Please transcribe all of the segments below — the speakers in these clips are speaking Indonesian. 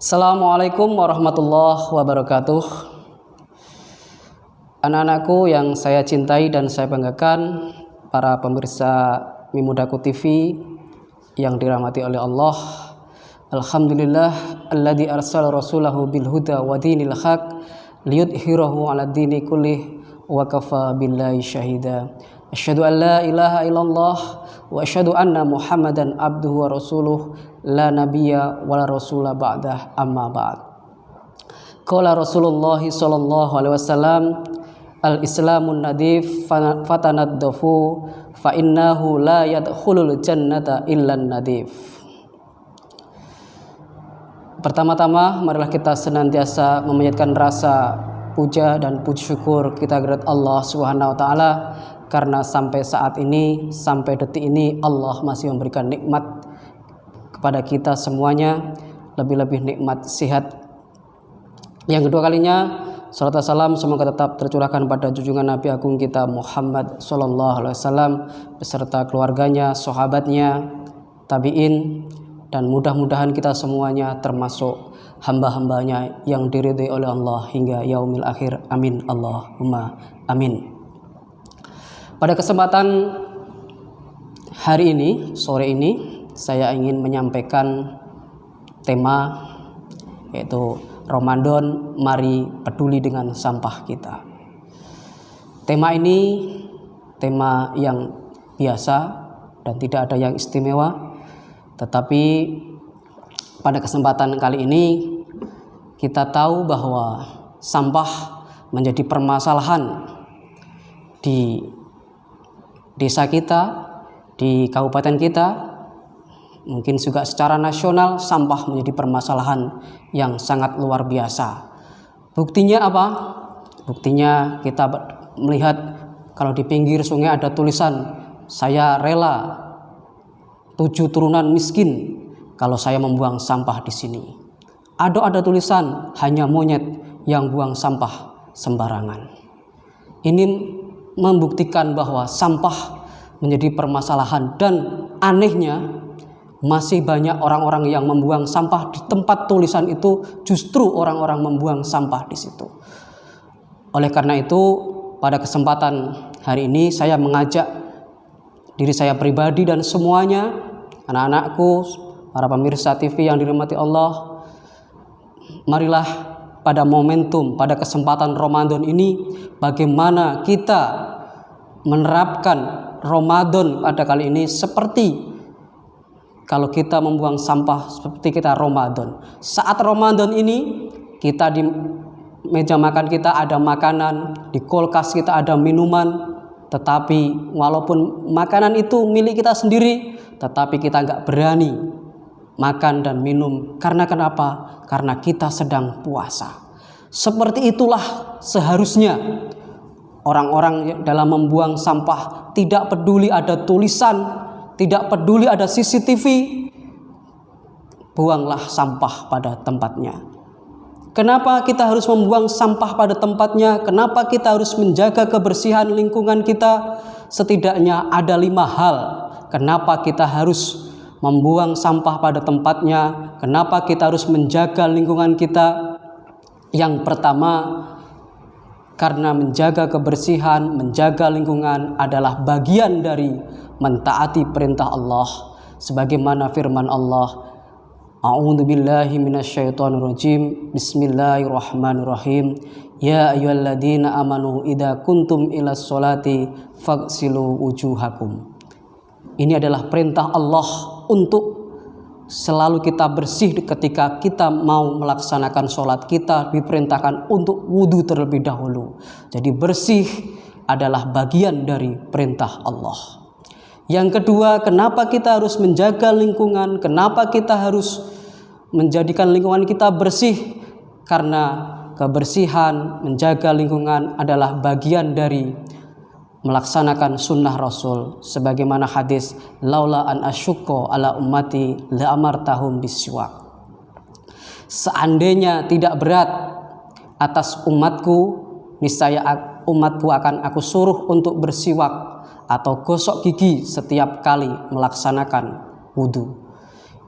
Assalamualaikum warahmatullahi wabarakatuh. Anak-anakku yang saya cintai dan saya banggakan, para pemirsa Mimudaku TV yang dirahmati oleh Allah. Alhamdulillah alladzi arsala rasulahu bil huda wa dinil haq liyudhhirahu 'ala dini kullih wa kafa billahi syahida. Asyhadu an la ilaha illallah wa asyhadu anna Muhammadan abduhu wa rasuluh la nabiyya wa la rasula ba'dah, amma ba'd. Qala Rasulullah sallallahu alaihi wasallam, al-islamun nadif fatanaddafu fa innahu la yadkhulul jannata illan nadif. Pertama-tama marilah kita senantiasa memanjatkan rasa puja dan puji syukur kita kepada Allah Subhanahu wa taala, karena sampai saat ini, sampai detik ini Allah masih memberikan nikmat kepada kita semuanya, lebih-lebih nikmat sehat. Yang kedua kalinya, salat dan salam semoga tetap tercurahkan pada junjungan Nabi Agung kita Muhammad sallallahu alaihi wasallam beserta keluarganya, sahabatnya, tabi'in, dan mudah-mudahan kita semuanya termasuk hamba-hambanya yang diridhai oleh Allah hingga yaumil akhir. Amin Allahumma amin. Pada kesempatan hari ini, sore ini, saya ingin menyampaikan tema, yaitu Ramadan, mari peduli dengan sampah kita. Tema ini tema yang biasa dan tidak ada yang istimewa, tetapi pada kesempatan kali ini kita tahu bahwa sampah menjadi permasalahan di desa kita, di kabupaten kita, mungkin juga secara nasional sampah menjadi permasalahan yang sangat luar biasa. Buktinya apa? Buktinya kita melihat kalau di pinggir sungai ada tulisan, saya rela 7 turunan miskin kalau saya membuang sampah di sini. Ada tulisan, hanya monyet yang buang sampah sembarangan. Ini membuktikan bahwa sampah menjadi permasalahan, dan anehnya masih banyak orang-orang yang membuang sampah di tempat tulisan itu, justru orang-orang membuang sampah di situ. Oleh karena itu, pada kesempatan hari ini saya mengajak diri saya pribadi dan semuanya, anak-anakku, para pemirsa TV yang dirahmati Allah, marilah pada momentum, pada kesempatan Ramadan ini, bagaimana kita menerapkan Ramadan pada kali ini seperti kalau kita membuang sampah, seperti kita Ramadan. Saat Ramadan ini, kita di meja makan kita ada makanan, di kulkas kita ada minuman, tetapi walaupun makanan itu milik kita sendiri, tetapi kita nggak berani makan dan minum. Karena kenapa? Karena kita sedang puasa. Seperti itulah seharusnya orang-orang dalam membuang sampah, tidak peduli ada tulisan, tidak peduli ada CCTV, buanglah sampah pada tempatnya. Kenapa kita harus membuang sampah pada tempatnya? Kenapa kita harus menjaga kebersihan lingkungan kita? Setidaknya ada 5 hal kenapa kita harus membuang sampah pada tempatnya, kenapa kita harus menjaga lingkungan kita. Yang pertama, karena menjaga kebersihan, menjaga lingkungan adalah bagian dari mentaati perintah Allah, sebagaimana firman Allah, A'udzubillahi minasyaitonirrajim, Bismillahirrahmanirrahim, Ya ayyuhalladzina amanu idza kuntum ilas sholati faghsilu wujuhakum. Ini adalah perintah Allah untuk selalu kita bersih. Ketika kita mau melaksanakan sholat, kita diperintahkan untuk wudhu terlebih dahulu. Jadi bersih adalah bagian dari perintah Allah. Yang kedua, kenapa kita harus menjaga lingkungan? Kenapa kita harus menjadikan lingkungan kita bersih? Karena kebersihan, menjaga lingkungan adalah bagian dari melaksanakan sunnah Rasul, sebagaimana hadis, laula an asyukko ala ummati la amartahum biswak. Seandainya tidak berat atas umatku, niscaya umatku akan aku suruh untuk bersiwak atau gosok gigi setiap kali melaksanakan wudhu.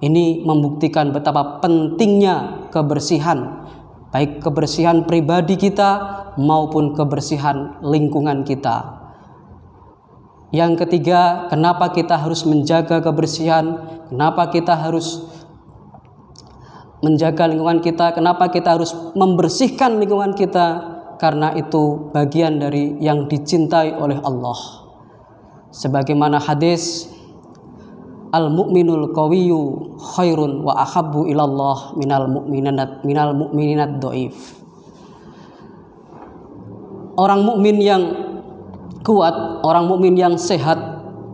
Ini membuktikan betapa pentingnya kebersihan, baik kebersihan pribadi kita maupun kebersihan lingkungan kita. Yang ketiga, kenapa kita harus menjaga kebersihan? Kenapa kita harus menjaga lingkungan kita? Kenapa kita harus membersihkan lingkungan kita? Karena itu bagian dari yang dicintai oleh Allah. Sebagaimana hadis, al-mu'minul qawiyyu khairun wa ahabbu ilallah minal mu'minat dhaif. Orang mukmin yang kuat, orang mukmin yang sehat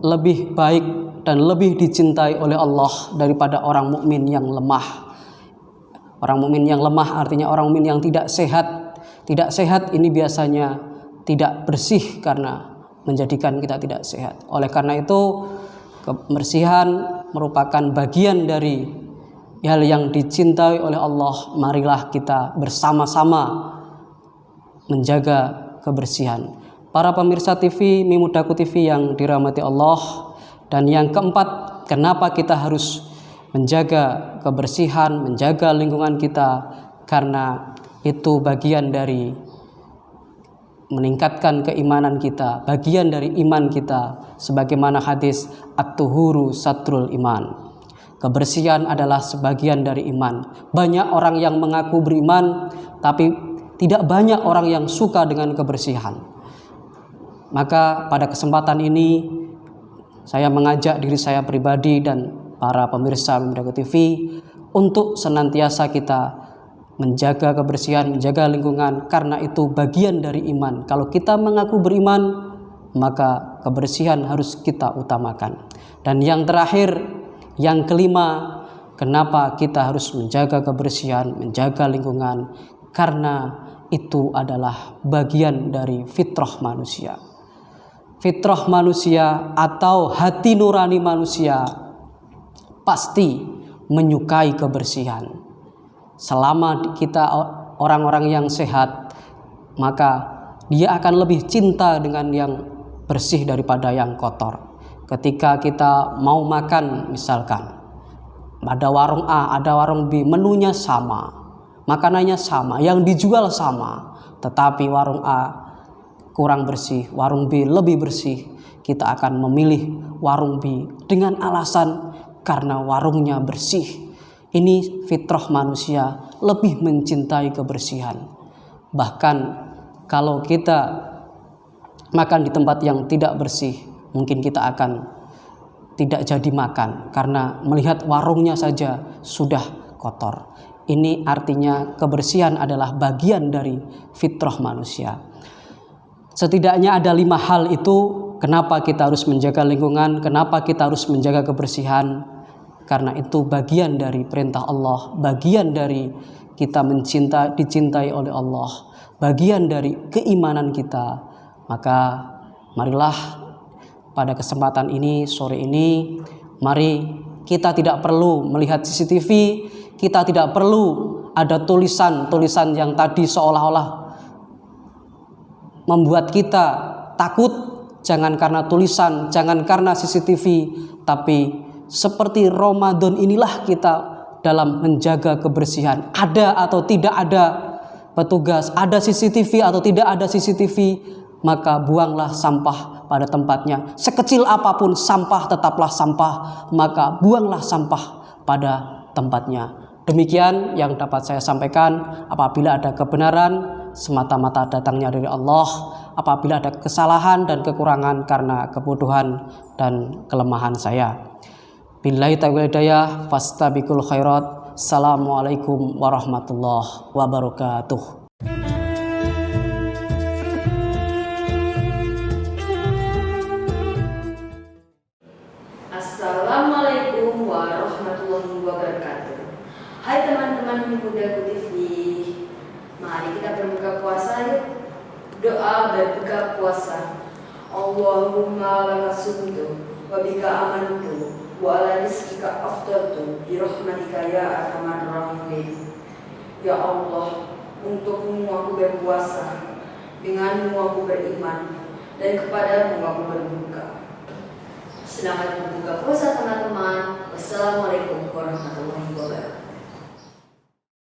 lebih baik dan lebih dicintai oleh Allah daripada orang mukmin yang lemah. Orang mukmin yang lemah artinya orang mukmin yang tidak sehat. Tidak sehat ini biasanya tidak bersih karena menjadikan kita tidak sehat. Oleh karena itu, kebersihan merupakan bagian dari hal yang dicintai oleh Allah. Marilah kita bersama-sama menjaga kebersihan. Para pemirsa TV, Mimudaku TV yang dirahmati Allah. Dan yang keempat, kenapa kita harus menjaga kebersihan, menjaga lingkungan kita? Karena itu bagian dari meningkatkan keimanan kita, bagian dari iman kita. Sebagaimana hadis at-tuhuru satrul iman. Kebersihan adalah sebagian dari iman. Banyak orang yang mengaku beriman, tapi tidak banyak orang yang suka dengan kebersihan. Maka pada kesempatan ini saya mengajak diri saya pribadi dan para pemirsa Mimudaku TV untuk senantiasa kita menjaga kebersihan, menjaga lingkungan, karena itu bagian dari iman. Kalau kita mengaku beriman, maka kebersihan harus kita utamakan. Dan yang terakhir, yang kelima, kenapa kita harus menjaga kebersihan, menjaga lingkungan? Karena itu adalah bagian dari fitrah manusia. Fitrah manusia atau hati nurani manusia pasti menyukai kebersihan. Selama kita orang-orang yang sehat, maka dia akan lebih cinta dengan yang bersih daripada yang kotor. Ketika kita mau makan, misalkan ada warung A, ada warung B, menunya sama, makanannya sama, yang dijual sama, tetapi warung A kurang bersih, warung B lebih bersih, kita akan memilih warung B dengan alasan karena warungnya bersih. Ini fitrah manusia, lebih mencintai kebersihan. Bahkan kalau kita makan di tempat yang tidak bersih, mungkin kita akan tidak jadi makan karena melihat warungnya saja sudah kotor. Ini artinya kebersihan adalah bagian dari fitrah manusia. Setidaknya ada 5 hal itu kenapa kita harus menjaga lingkungan, kenapa kita harus menjaga kebersihan. Karena itu bagian dari perintah Allah, bagian dari kita dicintai oleh Allah, bagian dari keimanan kita. Maka marilah pada kesempatan ini, sore ini, mari kita tidak perlu melihat CCTV, kita tidak perlu ada tulisan-tulisan yang tadi seolah-olah membuat kita takut. Jangan karena tulisan, jangan karena CCTV, tapi seperti Ramadan inilah kita dalam menjaga kebersihan. Ada atau tidak ada petugas, ada CCTV atau tidak ada CCTV, maka buanglah sampah pada tempatnya. Sekecil apapun sampah tetaplah sampah, maka buanglah sampah pada tempatnya. Demikian yang dapat saya sampaikan. Apabila ada kebenaran, semata-mata datangnya dari Allah. Apabila ada kesalahan dan kekurangan karena kebodohan dan kelemahan saya. Billahi taufiq wal hidayah, fastabiqul khairat. Assalamualaikum warahmatullahi wabarakatuh. Assalamualaikum warahmatullahi wabarakatuh. Hai teman-teman Mimudaku TV, mari kita berbuka puasa yuk. Doa berbuka puasa. Allahumma laka sumtu wa bika amantu wa ala rizqika afdaltu bi rahmatika ya arhamar rahimin. Ya Allah, untukmu aku berpuasa, denganmu aku beriman, dan kepadamu aku berbuka. Selamat berbuka puasa teman-teman. Wassalamualaikum warahmatullahi wabarakatuh.